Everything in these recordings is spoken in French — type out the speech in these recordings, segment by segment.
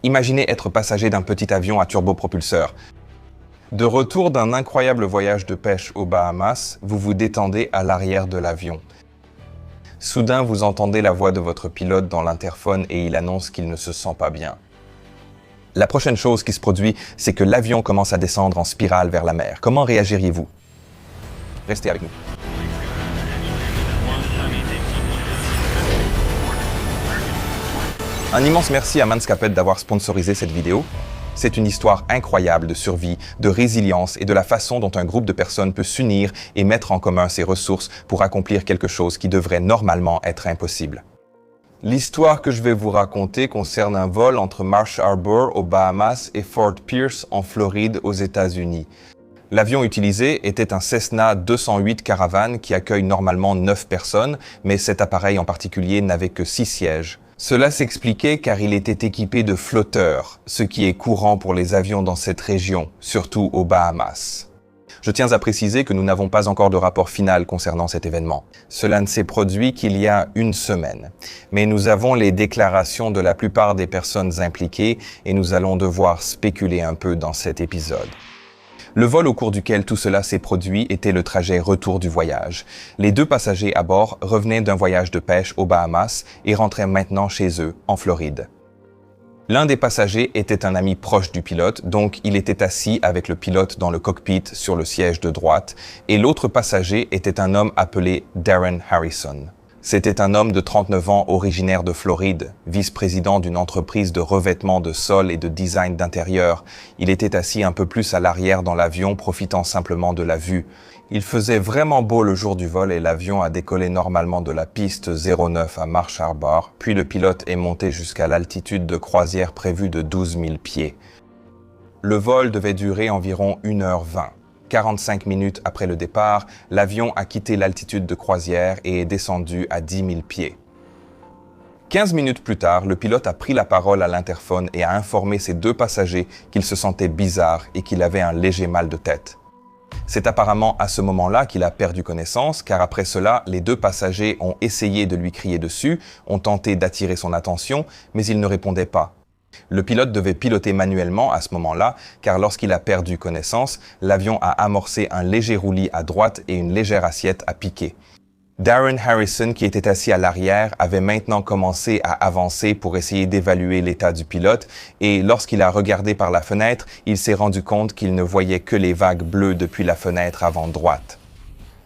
Imaginez être passager d'un petit avion à turbopropulseur. De retour d'un incroyable voyage de pêche aux Bahamas, vous vous détendez à l'arrière de l'avion. Soudain, vous entendez la voix de votre pilote dans l'interphone et il annonce qu'il ne se sent pas bien. La prochaine chose qui se produit, c'est que l'avion commence à descendre en spirale vers la mer. Comment réagiriez-vous? Restez avec nous. Un immense merci à Manscaped d'avoir sponsorisé cette vidéo. C'est une histoire incroyable de survie, de résilience et de la façon dont un groupe de personnes peut s'unir et mettre en commun ses ressources pour accomplir quelque chose qui devrait normalement être impossible. L'histoire que je vais vous raconter concerne un vol entre Marsh Harbor aux Bahamas et Fort Pierce en Floride aux États-Unis. L'avion utilisé était un Cessna 208 Caravan qui accueille normalement 9 personnes, mais cet appareil en particulier n'avait que 6 sièges. Cela s'expliquait car il était équipé de flotteurs, ce qui est courant pour les avions dans cette région, surtout aux Bahamas. Je tiens à préciser que nous n'avons pas encore de rapport final concernant cet événement. Cela ne s'est produit qu'il y a une semaine. Mais nous avons les déclarations de la plupart des personnes impliquées et nous allons devoir spéculer un peu dans cet épisode. Le vol au cours duquel tout cela s'est produit était le trajet retour du voyage. Les 2 passagers à bord revenaient d'un voyage de pêche aux Bahamas et rentraient maintenant chez eux, en Floride. L'un des passagers était un ami proche du pilote, donc il était assis avec le pilote dans le cockpit sur le siège de droite, et l'autre passager était un homme appelé Darren Harrison. C'était un homme de 39 ans originaire de Floride, vice-président d'une entreprise de revêtement de sol et de design d'intérieur. Il était assis un peu plus à l'arrière dans l'avion, profitant simplement de la vue. Il faisait vraiment beau le jour du vol et l'avion a décollé normalement de la piste 09 à Marsh Harbor, puis le pilote est monté jusqu'à l'altitude de croisière prévue de 12 000 pieds. Le vol devait durer environ 1h20. 45 minutes après le départ, l'avion a quitté l'altitude de croisière et est descendu à 10 000 pieds. 15 minutes plus tard, le pilote a pris la parole à l'interphone et a informé ses 2 passagers qu'il se sentait bizarre et qu'il avait un léger mal de tête. C'est apparemment à ce moment-là qu'il a perdu connaissance, car après cela, les 2 passagers ont essayé de lui crier dessus, ont tenté d'attirer son attention, mais il ne répondait pas. Le pilote devait piloter manuellement à ce moment-là, car lorsqu'il a perdu connaissance, l'avion a amorcé un léger roulis à droite et une légère assiette à piquer. Darren Harrison, qui était assis à l'arrière, avait maintenant commencé à avancer pour essayer d'évaluer l'état du pilote, et lorsqu'il a regardé par la fenêtre, il s'est rendu compte qu'il ne voyait que les vagues bleues depuis la fenêtre avant droite.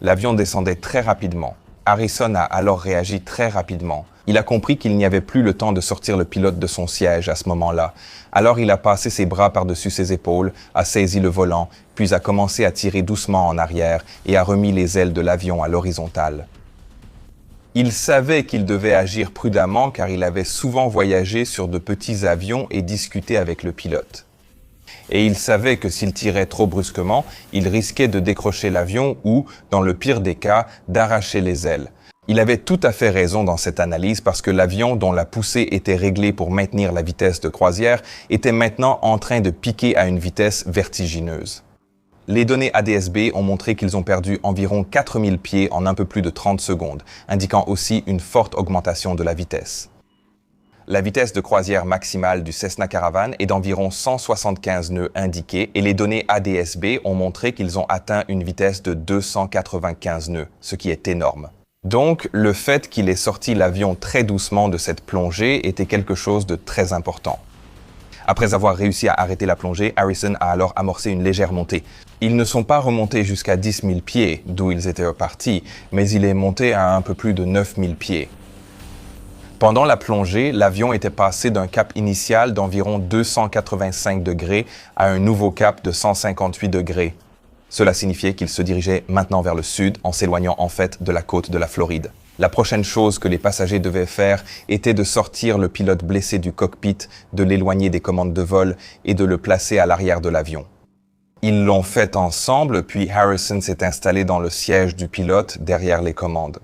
L'avion descendait très rapidement. Harrison a alors réagi très rapidement. Il a compris qu'il n'y avait plus le temps de sortir le pilote de son siège à ce moment-là. Alors il a passé ses bras par-dessus ses épaules, a saisi le volant, puis a commencé à tirer doucement en arrière et a remis les ailes de l'avion à l'horizontale. Il savait qu'il devait agir prudemment car il avait souvent voyagé sur de petits avions et discuté avec le pilote. Et il savait que s'il tirait trop brusquement, il risquait de décrocher l'avion ou, dans le pire des cas, d'arracher les ailes. Il avait tout à fait raison dans cette analyse parce que l'avion, dont la poussée était réglée pour maintenir la vitesse de croisière, était maintenant en train de piquer à une vitesse vertigineuse. Les données ADS-B ont montré qu'ils ont perdu environ 4000 pieds en un peu plus de 30 secondes, indiquant aussi une forte augmentation de la vitesse. La vitesse de croisière maximale du Cessna Caravan est d'environ 175 nœuds indiqués et les données ADS-B ont montré qu'ils ont atteint une vitesse de 295 nœuds, ce qui est énorme. Donc, le fait qu'il ait sorti l'avion très doucement de cette plongée était quelque chose de très important. Après avoir réussi à arrêter la plongée, Harrison a alors amorcé une légère montée. Ils ne sont pas remontés jusqu'à 10 000 pieds, d'où ils étaient repartis, mais il est monté à un peu plus de 9 000 pieds. Pendant la plongée, l'avion était passé d'un cap initial d'environ 285 degrés à un nouveau cap de 158 degrés. Cela signifiait qu'il se dirigeait maintenant vers le sud, en s'éloignant en fait de la côte de la Floride. La prochaine chose que les passagers devaient faire était de sortir le pilote blessé du cockpit, de l'éloigner des commandes de vol et de le placer à l'arrière de l'avion. Ils l'ont fait ensemble, puis Harrison s'est installé dans le siège du pilote derrière les commandes.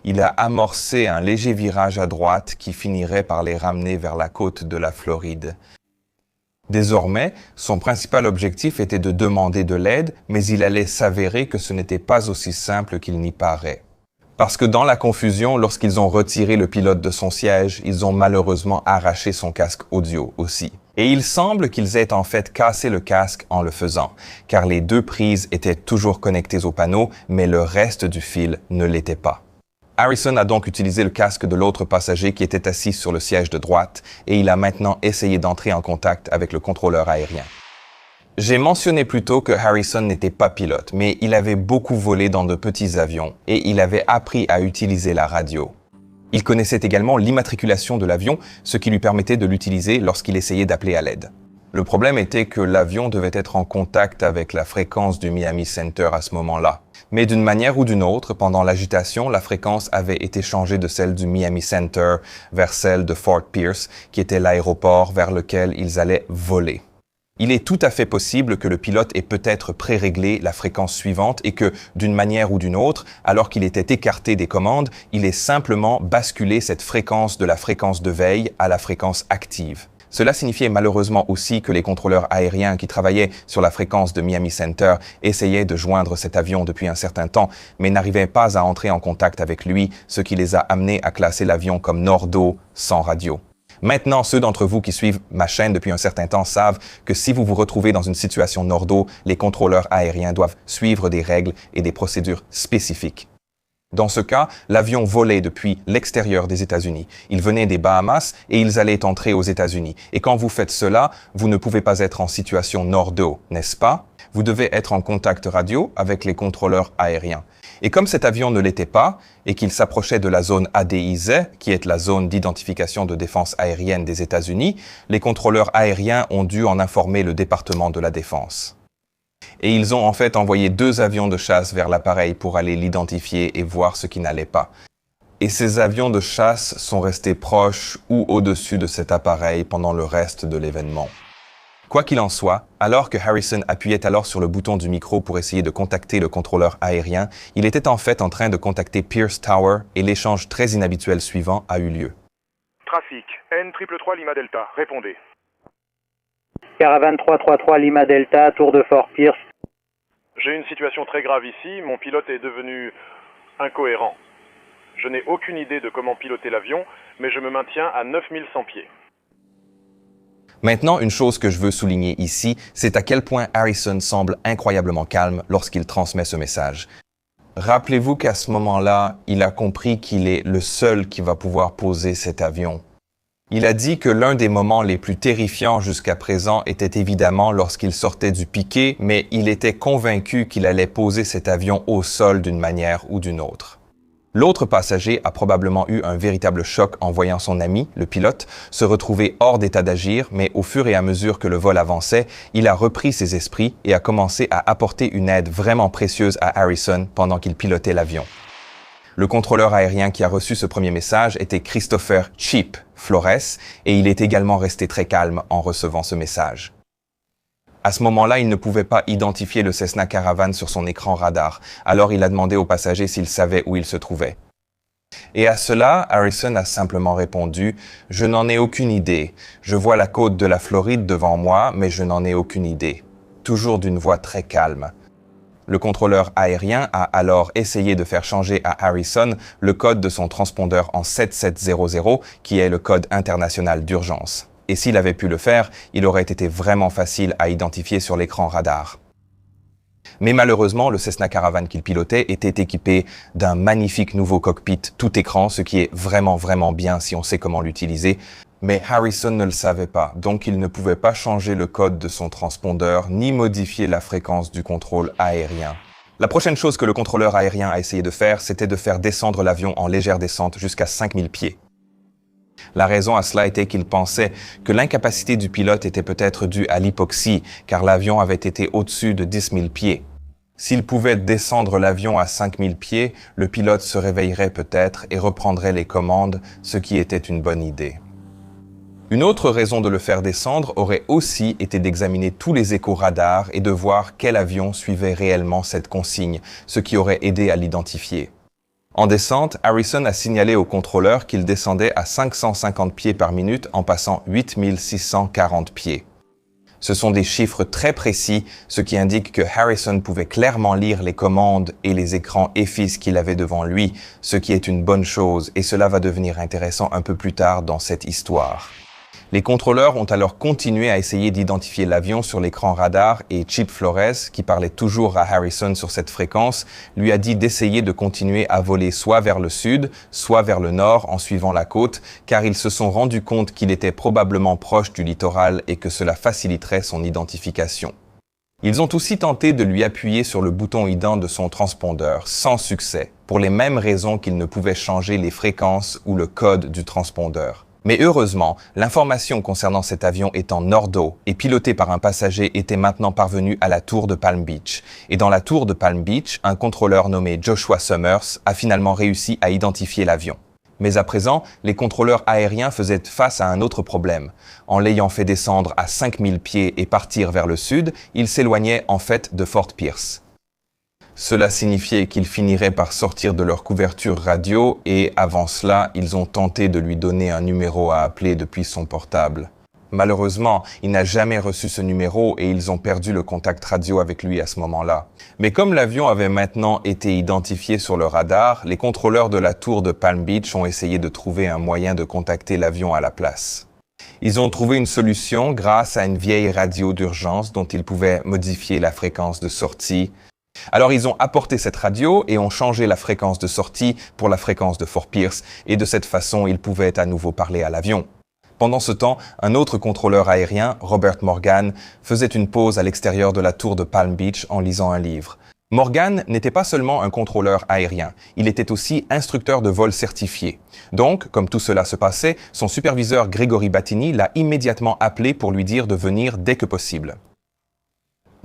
Il a amorcé un léger virage à droite qui finirait par les ramener vers la côte de la Floride. Désormais, son principal objectif était de demander de l'aide, mais il allait s'avérer que ce n'était pas aussi simple qu'il n'y paraît. Parce que dans la confusion, lorsqu'ils ont retiré le pilote de son siège, ils ont malheureusement arraché son casque audio aussi. Et il semble qu'ils aient en fait cassé le casque en le faisant, car les deux prises étaient toujours connectées au panneau, mais le reste du fil ne l'était pas. Harrison a donc utilisé le casque de l'autre passager qui était assis sur le siège de droite, et il a maintenant essayé d'entrer en contact avec le contrôleur aérien. J'ai mentionné plus tôt que Harrison n'était pas pilote, mais il avait beaucoup volé dans de petits avions et il avait appris à utiliser la radio. Il connaissait également l'immatriculation de l'avion, ce qui lui permettait de l'utiliser lorsqu'il essayait d'appeler à l'aide. Le problème était que l'avion devait être en contact avec la fréquence du Miami Center à ce moment-là. Mais d'une manière ou d'une autre, pendant l'agitation, la fréquence avait été changée de celle du Miami Center vers celle de Fort Pierce, qui était l'aéroport vers lequel ils allaient voler. Il est tout à fait possible que le pilote ait peut-être pré-réglé la fréquence suivante et que, d'une manière ou d'une autre, alors qu'il était écarté des commandes, il ait simplement basculé cette fréquence de la fréquence de veille à la fréquence active. Cela signifiait malheureusement aussi que les contrôleurs aériens qui travaillaient sur la fréquence de Miami Center essayaient de joindre cet avion depuis un certain temps, mais n'arrivaient pas à entrer en contact avec lui, ce qui les a amenés à classer l'avion comme Nordo sans radio. Maintenant, ceux d'entre vous qui suivent ma chaîne depuis un certain temps savent que si vous vous retrouvez dans une situation Nordo, les contrôleurs aériens doivent suivre des règles et des procédures spécifiques. Dans ce cas, l'avion volait depuis l'extérieur des États-Unis. Il venait des Bahamas et ils allaient entrer aux États-Unis. Et quand vous faites cela, vous ne pouvez pas être en situation Nordo, n'est-ce pas? Vous devez être en contact radio avec les contrôleurs aériens. Et comme cet avion ne l'était pas, et qu'il s'approchait de la zone ADIZ, qui est la zone d'identification de défense aérienne des États-Unis, les contrôleurs aériens ont dû en informer le département de la Défense. Et ils ont en fait envoyé 2 avions de chasse vers l'appareil pour aller l'identifier et voir ce qui n'allait pas. Et ces avions de chasse sont restés proches ou au-dessus de cet appareil pendant le reste de l'événement. Quoi qu'il en soit, alors que Harrison appuyait alors sur le bouton du micro pour essayer de contacter le contrôleur aérien, il était en fait en train de contacter Pierce Tower et l'échange très inhabituel suivant a eu lieu. Trafic, N333 Lima Delta, répondez. Caravane 333 Lima Delta, tour de Fort Pierce. J'ai une situation très grave ici, mon pilote est devenu incohérent. Je n'ai aucune idée de comment piloter l'avion, mais je me maintiens à 9100 pieds. Maintenant, une chose que je veux souligner ici, c'est à quel point Harrison semble incroyablement calme lorsqu'il transmet ce message. Rappelez-vous qu'à ce moment-là, il a compris qu'il est le seul qui va pouvoir poser cet avion. Il a dit que l'un des moments les plus terrifiants jusqu'à présent était évidemment lorsqu'il sortait du piquet, mais il était convaincu qu'il allait poser cet avion au sol d'une manière ou d'une autre. L'autre passager a probablement eu un véritable choc en voyant son ami, le pilote, se retrouver hors d'état d'agir, mais au fur et à mesure que le vol avançait, il a repris ses esprits et a commencé à apporter une aide vraiment précieuse à Harrison pendant qu'il pilotait l'avion. Le contrôleur aérien qui a reçu ce premier message était Christopher Cheap Flores et il est également resté très calme en recevant ce message. À ce moment-là, il ne pouvait pas identifier le Cessna Caravan sur son écran radar, alors il a demandé au passager s'il savait où il se trouvait. Et à cela, Harrison a simplement répondu « Je n'en ai aucune idée. Je vois la côte de la Floride devant moi, mais je n'en ai aucune idée. » Toujours d'une voix très calme. Le contrôleur aérien a alors essayé de faire changer à Harrison le code de son transpondeur en 7700, qui est le code international d'urgence. Et s'il avait pu le faire, il aurait été vraiment facile à identifier sur l'écran radar. Mais malheureusement, le Cessna Caravan qu'il pilotait était équipé d'un magnifique nouveau cockpit tout écran, ce qui est vraiment bien si on sait comment l'utiliser. Mais Harrison ne le savait pas, donc il ne pouvait pas changer le code de son transpondeur ni modifier la fréquence du contrôle aérien. La prochaine chose que le contrôleur aérien a essayé de faire, c'était de faire descendre l'avion en légère descente jusqu'à 5000 pieds. La raison à cela était qu'il pensait que l'incapacité du pilote était peut-être due à l'hypoxie, car l'avion avait été au-dessus de 10 000 pieds. S'il pouvait descendre l'avion à 5 000 pieds, le pilote se réveillerait peut-être et reprendrait les commandes, ce qui était une bonne idée. Une autre raison de le faire descendre aurait aussi été d'examiner tous les échos radars et de voir quel avion suivait réellement cette consigne, ce qui aurait aidé à l'identifier. En descente, Harrison a signalé au contrôleur qu'il descendait à 550 pieds par minute en passant 8640 pieds. Ce sont des chiffres très précis, ce qui indique que Harrison pouvait clairement lire les commandes et les écrans EFIS qu'il avait devant lui, ce qui est une bonne chose, et cela va devenir intéressant un peu plus tard dans cette histoire. Les contrôleurs ont alors continué à essayer d'identifier l'avion sur l'écran radar et Chip Flores, qui parlait toujours à Harrison sur cette fréquence, lui a dit d'essayer de continuer à voler soit vers le sud, soit vers le nord en suivant la côte, car ils se sont rendus compte qu'il était probablement proche du littoral et que cela faciliterait son identification. Ils ont aussi tenté de lui appuyer sur le bouton ident de son transpondeur, sans succès, pour les mêmes raisons qu'ils ne pouvaient changer les fréquences ou le code du transpondeur. Mais heureusement, l'information concernant cet avion étant nord-eau et piloté par un passager était maintenant parvenue à la tour de Palm Beach. Et dans la tour de Palm Beach, un contrôleur nommé Joshua Summers a finalement réussi à identifier l'avion. Mais à présent, les contrôleurs aériens faisaient face à un autre problème. En l'ayant fait descendre à 5000 pieds et partir vers le sud, ils s'éloignaient en fait de Fort Pierce. Cela signifiait qu'ils finiraient par sortir de leur couverture radio et, avant cela, ils ont tenté de lui donner un numéro à appeler depuis son portable. Malheureusement, il n'a jamais reçu ce numéro et ils ont perdu le contact radio avec lui à ce moment-là. Mais comme l'avion avait maintenant été identifié sur le radar, les contrôleurs de la tour de Palm Beach ont essayé de trouver un moyen de contacter l'avion à la place. Ils ont trouvé une solution grâce à une vieille radio d'urgence dont ils pouvaient modifier la fréquence de sortie. Alors ils ont apporté cette radio et ont changé la fréquence de sortie pour la fréquence de Fort Pierce et de cette façon ils pouvaient à nouveau parler à l'avion. Pendant ce temps, un autre contrôleur aérien, Robert Morgan, faisait une pause à l'extérieur de la tour de Palm Beach en lisant un livre. Morgan n'était pas seulement un contrôleur aérien, il était aussi instructeur de vol certifié. Donc, comme tout cela se passait, son superviseur Gregory Battini l'a immédiatement appelé pour lui dire de venir dès que possible.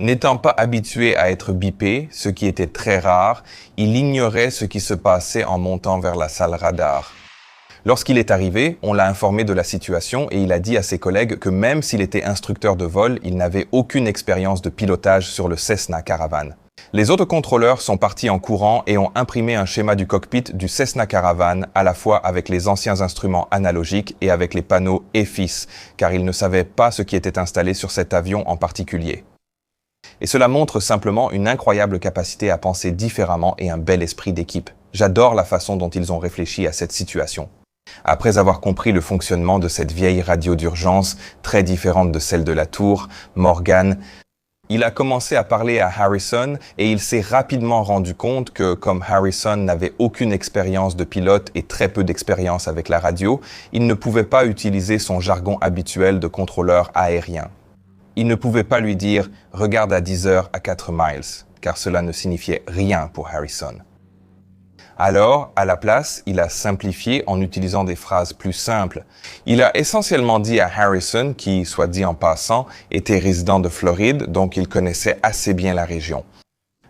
N'étant pas habitué à être bipé, ce qui était très rare, il ignorait ce qui se passait en montant vers la salle radar. Lorsqu'il est arrivé, on l'a informé de la situation et il a dit à ses collègues que même s'il était instructeur de vol, il n'avait aucune expérience de pilotage sur le Cessna Caravan. Les autres contrôleurs sont partis en courant et ont imprimé un schéma du cockpit du Cessna Caravan à la fois avec les anciens instruments analogiques et avec les panneaux EFIS, car ils ne savaient pas ce qui était installé sur cet avion en particulier. Et cela montre simplement une incroyable capacité à penser différemment et un bel esprit d'équipe. J'adore la façon dont ils ont réfléchi à cette situation. Après avoir compris le fonctionnement de cette vieille radio d'urgence, très différente de celle de la tour, Morgan, il a commencé à parler à Harrison et il s'est rapidement rendu compte que, comme Harrison n'avait aucune expérience de pilote et très peu d'expérience avec la radio, il ne pouvait pas utiliser son jargon habituel de contrôleur aérien. Il ne pouvait pas lui dire « regarde à 10 heures à 4 miles », car cela ne signifiait rien pour Harrison. Alors, à la place, il a simplifié en utilisant des phrases plus simples. Il a essentiellement dit à Harrison, qui, soit dit en passant, était résident de Floride, donc il connaissait assez bien la région,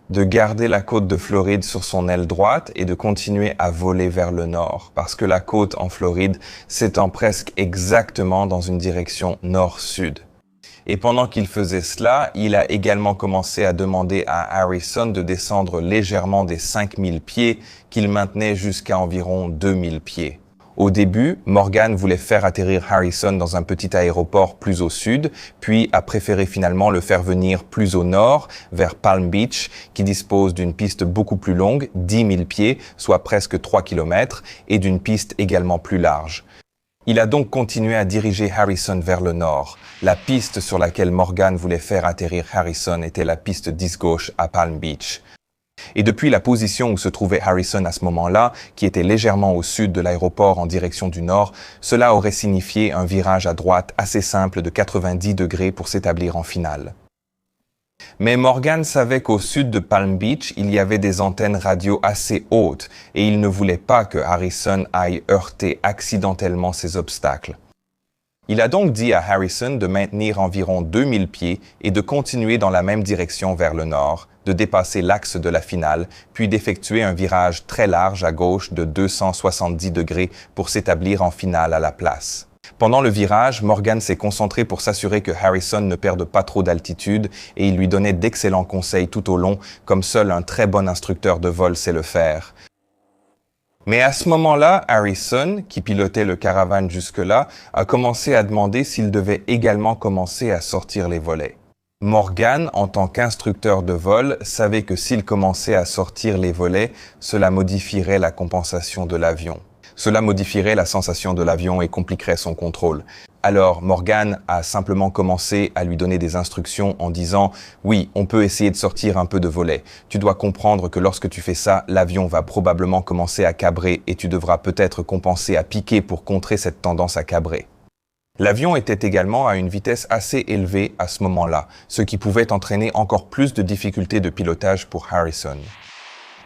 de garder la côte de Floride sur son aile droite et de continuer à voler vers le nord, parce que la côte en Floride s'étend presque exactement dans une direction nord-sud. Et pendant qu'il faisait cela, il a également commencé à demander à Harrison de descendre légèrement des 5000 pieds qu'il maintenait jusqu'à environ 2000 pieds. Au début, Morgan voulait faire atterrir Harrison dans un petit aéroport plus au sud, puis a préféré finalement le faire venir plus au nord, vers Palm Beach, qui dispose d'une piste beaucoup plus longue, 10 000 pieds, soit presque 3 km, et d'une piste également plus large. Il a donc continué à diriger Harrison vers le nord. La piste sur laquelle Morgan voulait faire atterrir Harrison était la piste 10 gauche à Palm Beach. Et depuis la position où se trouvait Harrison à ce moment-là, qui était légèrement au sud de l'aéroport en direction du nord, cela aurait signifié un virage à droite assez simple de 90 degrés pour s'établir en finale. Mais Morgan savait qu'au sud de Palm Beach, il y avait des antennes radio assez hautes et il ne voulait pas que Harrison aille heurter accidentellement ces obstacles. Il a donc dit à Harrison de maintenir environ 2000 pieds et de continuer dans la même direction vers le nord, de dépasser l'axe de la finale, puis d'effectuer un virage très large à gauche de 270 degrés pour s'établir en finale à la place. Pendant le virage, Morgan s'est concentré pour s'assurer que Harrison ne perde pas trop d'altitude et il lui donnait d'excellents conseils tout au long, comme seul un très bon instructeur de vol sait le faire. Mais à ce moment-là, Harrison, qui pilotait le Caravan jusque-là, a commencé à demander s'il devait également commencer à sortir les volets. Morgan, en tant qu'instructeur de vol, savait que s'il commençait à sortir les volets, cela modifierait la compensation de l'avion. Cela modifierait la sensation de l'avion et compliquerait son contrôle. Alors Morgan a simplement commencé à lui donner des instructions en disant « Oui, on peut essayer de sortir un peu de volets. Tu dois comprendre que lorsque tu fais ça, l'avion va probablement commencer à cabrer et tu devras peut-être compenser à piquer pour contrer cette tendance à cabrer. » L'avion était également à une vitesse assez élevée à ce moment-là, ce qui pouvait entraîner encore plus de difficultés de pilotage pour Harrison.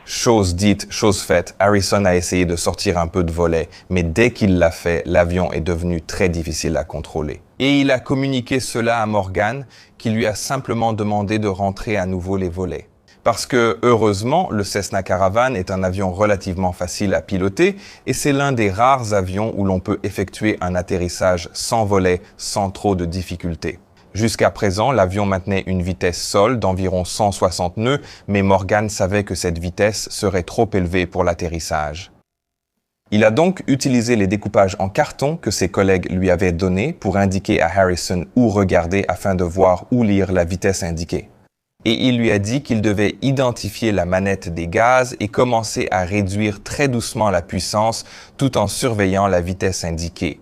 Chose dite, chose faite, Harrison a essayé de sortir un peu de volet, mais dès qu'il l'a fait, l'avion est devenu très difficile à contrôler. Et il a communiqué cela à Morgan, qui lui a simplement demandé de rentrer à nouveau les volets. Parce que, heureusement, le Cessna Caravan est un avion relativement facile à piloter et c'est l'un des rares avions où l'on peut effectuer un atterrissage sans volet, sans trop de difficultés. Jusqu'à présent, l'avion maintenait une vitesse sol d'environ 160 nœuds, mais Morgan savait que cette vitesse serait trop élevée pour l'atterrissage. Il a donc utilisé les découpages en carton que ses collègues lui avaient donnés pour indiquer à Harrison où regarder afin de voir où lire la vitesse indiquée. Et il lui a dit qu'il devait identifier la manette des gaz et commencer à réduire très doucement la puissance tout en surveillant la vitesse indiquée.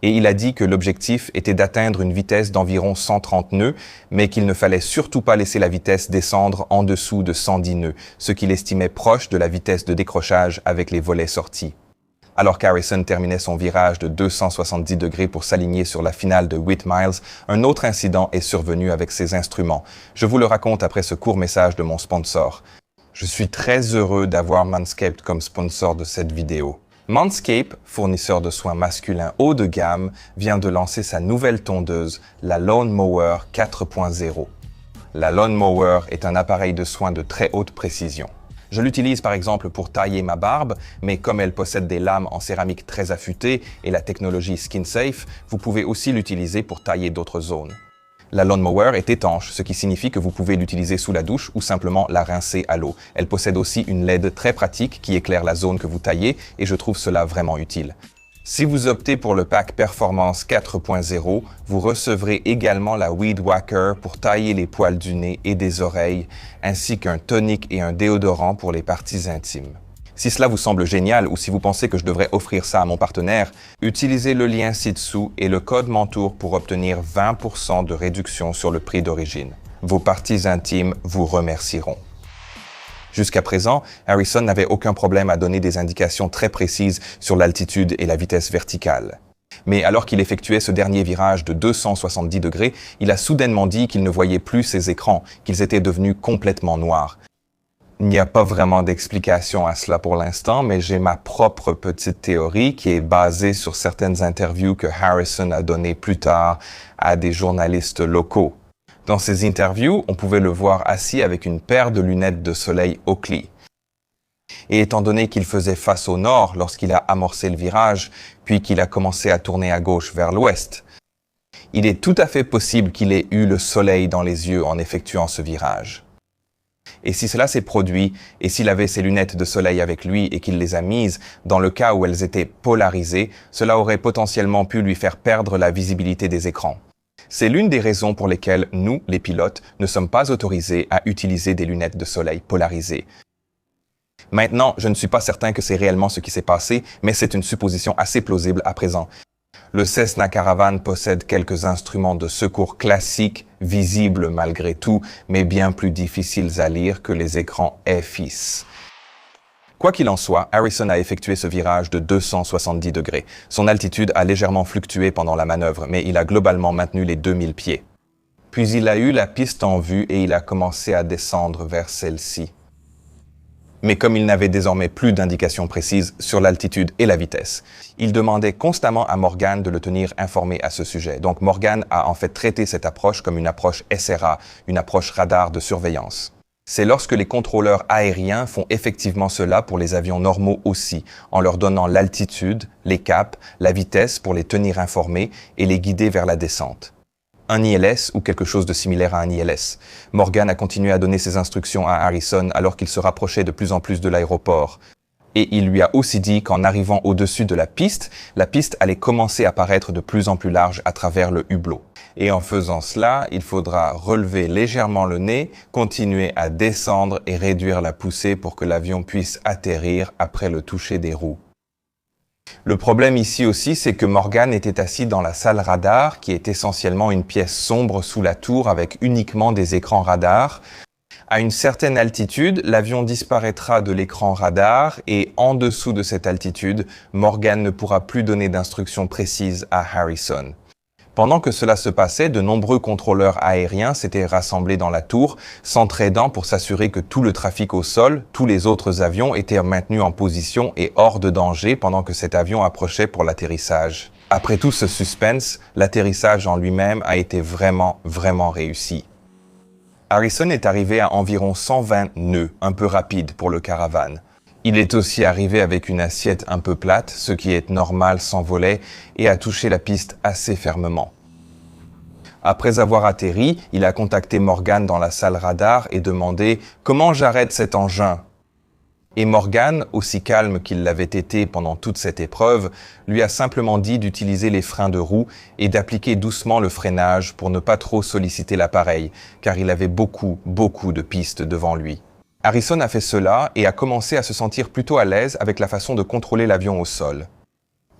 Et il a dit que l'objectif était d'atteindre une vitesse d'environ 130 nœuds, mais qu'il ne fallait surtout pas laisser la vitesse descendre en dessous de 110 nœuds, ce qu'il estimait proche de la vitesse de décrochage avec les volets sortis. Alors qu'Harrison terminait son virage de 270 degrés pour s'aligner sur la finale de 8 miles, un autre incident est survenu avec ses instruments. Je vous le raconte après ce court message de mon sponsor. Je suis très heureux d'avoir Manscaped comme sponsor de cette vidéo. Manscaped, fournisseur de soins masculins haut de gamme, vient de lancer sa nouvelle tondeuse, la Lawn Mower 4.0. La Lawn Mower est un appareil de soins de très haute précision. Je l'utilise par exemple pour tailler ma barbe, mais comme elle possède des lames en céramique très affûtées et la technologie Skin Safe, vous pouvez aussi l'utiliser pour tailler d'autres zones. La Lawn Mower est étanche, ce qui signifie que vous pouvez l'utiliser sous la douche ou simplement la rincer à l'eau. Elle possède aussi une LED très pratique qui éclaire la zone que vous taillez et je trouve cela vraiment utile. Si vous optez pour le pack Performance 4.0, vous recevrez également la Weed Whacker pour tailler les poils du nez et des oreilles, ainsi qu'un tonique et un déodorant pour les parties intimes. Si cela vous semble génial ou si vous pensez que je devrais offrir ça à mon partenaire, utilisez le lien ci-dessous et le code Mentour pour obtenir 20% de réduction sur le prix d'origine. Vos parties intimes vous remercieront. Jusqu'à présent, Harrison n'avait aucun problème à donner des indications très précises sur l'altitude et la vitesse verticale. Mais alors qu'il effectuait ce dernier virage de 270 degrés, il a soudainement dit qu'il ne voyait plus ses écrans, qu'ils étaient devenus complètement noirs. Il n'y a pas vraiment d'explication à cela pour l'instant, mais j'ai ma propre petite théorie qui est basée sur certaines interviews que Harrison a données plus tard à des journalistes locaux. Dans ces interviews, on pouvait le voir assis avec une paire de lunettes de soleil Oakley. Et étant donné qu'il faisait face au nord lorsqu'il a amorcé le virage, puis qu'il a commencé à tourner à gauche vers l'ouest, il est tout à fait possible qu'il ait eu le soleil dans les yeux en effectuant ce virage. Et si cela s'est produit, et s'il avait ses lunettes de soleil avec lui et qu'il les a mises, dans le cas où elles étaient polarisées, cela aurait potentiellement pu lui faire perdre la visibilité des écrans. C'est l'une des raisons pour lesquelles nous, les pilotes, ne sommes pas autorisés à utiliser des lunettes de soleil polarisées. Maintenant, je ne suis pas certain que c'est réellement ce qui s'est passé, mais c'est une supposition assez plausible à présent. Le Cessna Caravan possède quelques instruments de secours classiques, visibles malgré tout, mais bien plus difficiles à lire que les écrans FX. Quoi qu'il en soit, Harrison a effectué ce virage de 270 degrés. Son altitude a légèrement fluctué pendant la manœuvre, mais il a globalement maintenu les 2000 pieds. Puis il a eu la piste en vue et il a commencé à descendre vers celle-ci. Mais comme il n'avait désormais plus d'indications précises sur l'altitude et la vitesse, il demandait constamment à Morgan de le tenir informé à ce sujet. Donc Morgan a en fait traité cette approche comme une approche SRA, une approche radar de surveillance. C'est lorsque les contrôleurs aériens font effectivement cela pour les avions normaux aussi, en leur donnant l'altitude, les caps, la vitesse pour les tenir informés et les guider vers la descente. Un ILS ou quelque chose de similaire à un ILS. Morgan a continué à donner ses instructions à Harrison alors qu'il se rapprochait de plus en plus de l'aéroport. Et il lui a aussi dit qu'en arrivant au-dessus de la piste allait commencer à paraître de plus en plus large à travers le hublot. Et en faisant cela, il faudra relever légèrement le nez, continuer à descendre et réduire la poussée pour que l'avion puisse atterrir après le toucher des roues. Le problème ici aussi, c'est que Morgan était assis dans la salle radar, qui est essentiellement une pièce sombre sous la tour avec uniquement des écrans radar. À une certaine altitude, l'avion disparaîtra de l'écran radar et en dessous de cette altitude, Morgan ne pourra plus donner d'instructions précises à Harrison. Pendant que cela se passait, de nombreux contrôleurs aériens s'étaient rassemblés dans la tour, s'entraidant pour s'assurer que tout le trafic au sol, tous les autres avions étaient maintenus en position et hors de danger pendant que cet avion approchait pour l'atterrissage. Après tout ce suspense, l'atterrissage en lui-même a été vraiment réussi. Harrison est arrivé à environ 120 nœuds, un peu rapide pour le Caravan. Il est aussi arrivé avec une assiette un peu plate, ce qui est normal sans volet, et a touché la piste assez fermement. Après avoir atterri, il a contacté Morgan dans la salle radar et demandé « Comment j'arrête cet engin ?» Et Morgan, aussi calme qu'il l'avait été pendant toute cette épreuve, lui a simplement dit d'utiliser les freins de roue et d'appliquer doucement le freinage pour ne pas trop solliciter l'appareil, car il avait beaucoup de pistes devant lui. Harrison a fait cela et a commencé à se sentir plutôt à l'aise avec la façon de contrôler l'avion au sol.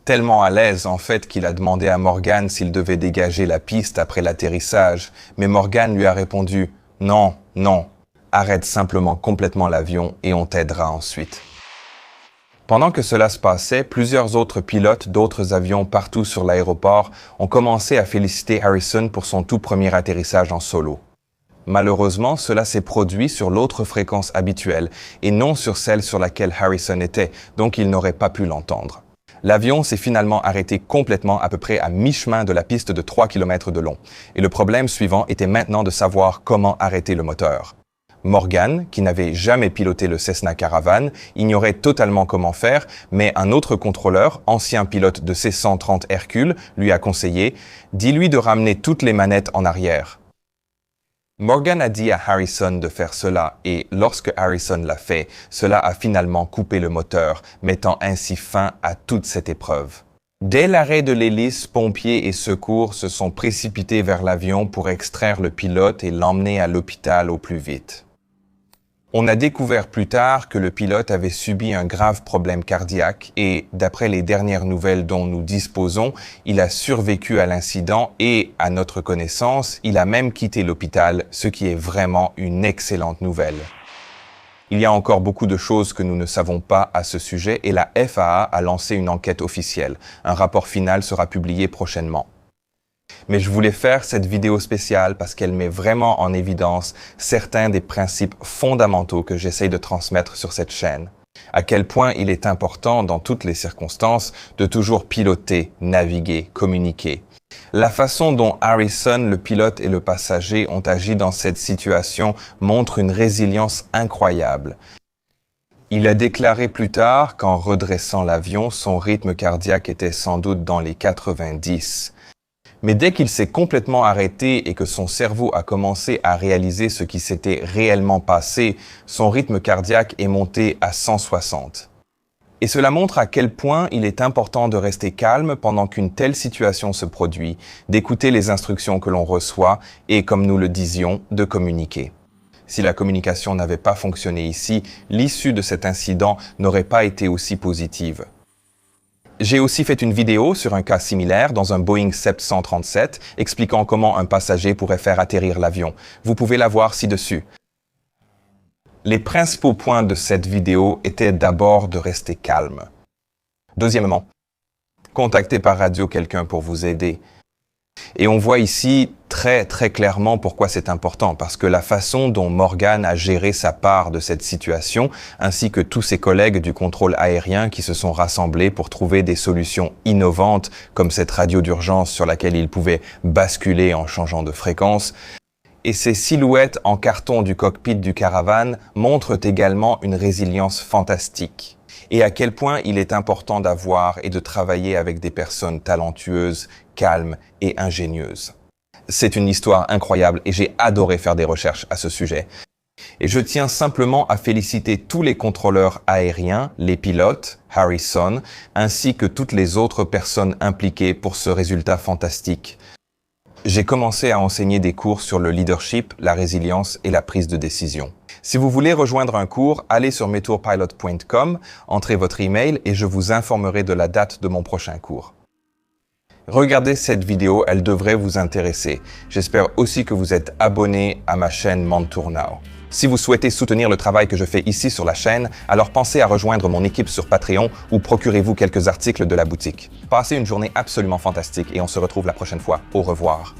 Tellement à l'aise, en fait, qu'il a demandé à Morgan s'il devait dégager la piste après l'atterrissage, mais Morgan lui a répondu « Non, arrête simplement complètement l'avion et on t'aidera ensuite. » Pendant que cela se passait, plusieurs autres pilotes d'autres avions partout sur l'aéroport ont commencé à féliciter Harrison pour son tout premier atterrissage en solo. Malheureusement, cela s'est produit sur l'autre fréquence habituelle et non sur celle sur laquelle Harrison était, donc il n'aurait pas pu l'entendre. L'avion s'est finalement arrêté complètement à peu près à mi-chemin de la piste de 3 km de long. Et le problème suivant était maintenant de savoir comment arrêter le moteur. Morgan, qui n'avait jamais piloté le Cessna Caravan, ignorait totalement comment faire, mais un autre contrôleur, ancien pilote de C-130 Hercule, lui a conseillé « Dis-lui de ramener toutes les manettes en arrière ». Morgan a dit à Harrison de faire cela et lorsque Harrison l'a fait, cela a finalement coupé le moteur, mettant ainsi fin à toute cette épreuve. Dès l'arrêt de l'hélice, pompiers et secours se sont précipités vers l'avion pour extraire le pilote et l'emmener à l'hôpital au plus vite. On a découvert plus tard que le pilote avait subi un grave problème cardiaque et, d'après les dernières nouvelles dont nous disposons, il a survécu à l'incident et, à notre connaissance, il a même quitté l'hôpital, ce qui est vraiment une excellente nouvelle. Il y a encore beaucoup de choses que nous ne savons pas à ce sujet et la FAA a lancé une enquête officielle. Un rapport final sera publié prochainement. Mais je voulais faire cette vidéo spéciale parce qu'elle met vraiment en évidence certains des principes fondamentaux que j'essaye de transmettre sur cette chaîne. À quel point il est important, dans toutes les circonstances, de toujours piloter, naviguer, communiquer. La façon dont Harrison, le pilote et le passager ont agi dans cette situation montre une résilience incroyable. Il a déclaré plus tard qu'en redressant l'avion, son rythme cardiaque était sans doute dans les 90. Mais dès qu'il s'est complètement arrêté et que son cerveau a commencé à réaliser ce qui s'était réellement passé, son rythme cardiaque est monté à 160. Et cela montre à quel point il est important de rester calme pendant qu'une telle situation se produit, d'écouter les instructions que l'on reçoit et, comme nous le disions, de communiquer. Si la communication n'avait pas fonctionné ici, l'issue de cet incident n'aurait pas été aussi positive. J'ai aussi fait une vidéo sur un cas similaire dans un Boeing 737 expliquant comment un passager pourrait faire atterrir l'avion. Vous pouvez la voir ci-dessus. Les principaux points de cette vidéo étaient d'abord de rester calme. Deuxièmement, contactez par radio quelqu'un pour vous aider. Et on voit ici très clairement pourquoi c'est important, parce que la façon dont Morgan a géré sa part de cette situation, ainsi que tous ses collègues du contrôle aérien qui se sont rassemblés pour trouver des solutions innovantes, comme cette radio d'urgence sur laquelle il pouvait basculer en changeant de fréquence, et ces silhouettes en carton du cockpit du Caravan montrent également une résilience fantastique. Et à quel point il est important d'avoir et de travailler avec des personnes talentueuses, calmes et ingénieuses. C'est une histoire incroyable et j'ai adoré faire des recherches à ce sujet. Et je tiens simplement à féliciter tous les contrôleurs aériens, les pilotes, Harrison, ainsi que toutes les autres personnes impliquées pour ce résultat fantastique. J'ai commencé à enseigner des cours sur le leadership, la résilience et la prise de décision. Si vous voulez rejoindre un cours, allez sur metourpilot.com, entrez votre email et je vous informerai de la date de mon prochain cours. Regardez cette vidéo, elle devrait vous intéresser. J'espère aussi que vous êtes abonné à ma chaîne Mentour Now. Si vous souhaitez soutenir le travail que je fais ici sur la chaîne, alors pensez à rejoindre mon équipe sur Patreon ou procurez-vous quelques articles de la boutique. Passez une journée absolument fantastique et on se retrouve la prochaine fois. Au revoir.